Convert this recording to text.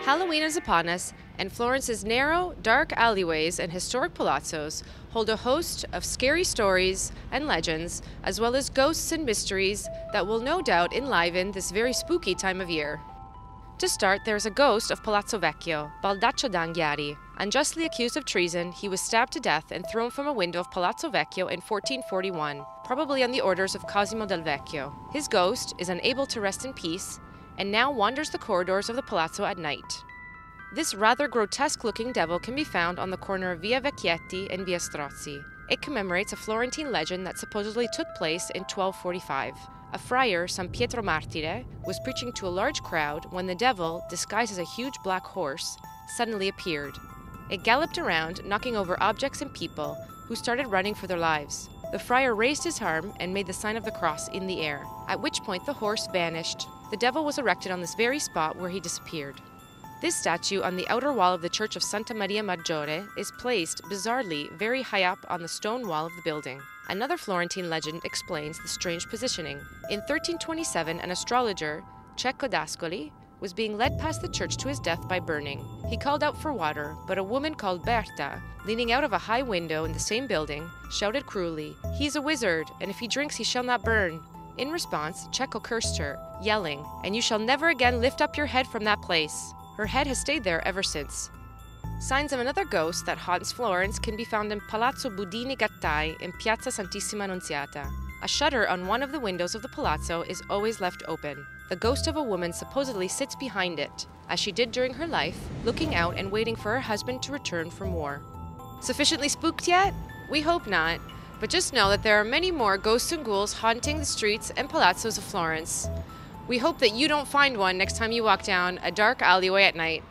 Halloween is upon us, and Florence's narrow, dark alleyways and historic palazzos hold a host of scary stories and legends, as well as ghosts and mysteries that will no doubt enliven this very spooky time of year. To start, there is a ghost of Palazzo Vecchio, Baldaccio d'Anghiari. Unjustly accused of treason, he was stabbed to death and thrown from a window of Palazzo Vecchio in 1441, probably on the orders of Cosimo del Vecchio. His ghost is unable to rest in peace and now wanders the corridors of the palazzo at night. This rather grotesque-looking devil can be found on the corner of Via Vecchietti and Via Strozzi. It commemorates a Florentine legend that supposedly took place in 1245. A friar, San Pietro Martire, was preaching to a large crowd when the devil, disguised as a huge black horse, suddenly appeared. It galloped around, knocking over objects and people, who started running for their lives. The friar raised his arm and made the sign of the cross in the air, at which point the horse vanished. The devil was erected on this very spot where he disappeared. This statue on the outer wall of the church of Santa Maria Maggiore is placed, bizarrely, very high up on the stone wall of the building. Another Florentine legend explains the strange positioning. In 1327, an astrologer, Cecco d'Ascoli, was being led past the church to his death by burning. He called out for water, but a woman called Berta, leaning out of a high window in the same building, shouted cruelly, "He is a wizard, and if he drinks he shall not burn." In response, Cecco cursed her, yelling, "And you shall never again lift up your head from that place." Her head has stayed there ever since. Signs of another ghost that haunts Florence can be found in Palazzo Budini Gattai in Piazza Santissima Annunziata. A shutter on one of the windows of the palazzo is always left open. The ghost of a woman supposedly sits behind it, as she did during her life, looking out and waiting for her husband to return from war. Sufficiently spooked yet? We hope not, but just know that there are many more ghosts and ghouls haunting the streets and palazzos of Florence. We hope that you don't find one next time you walk down a dark alleyway at night.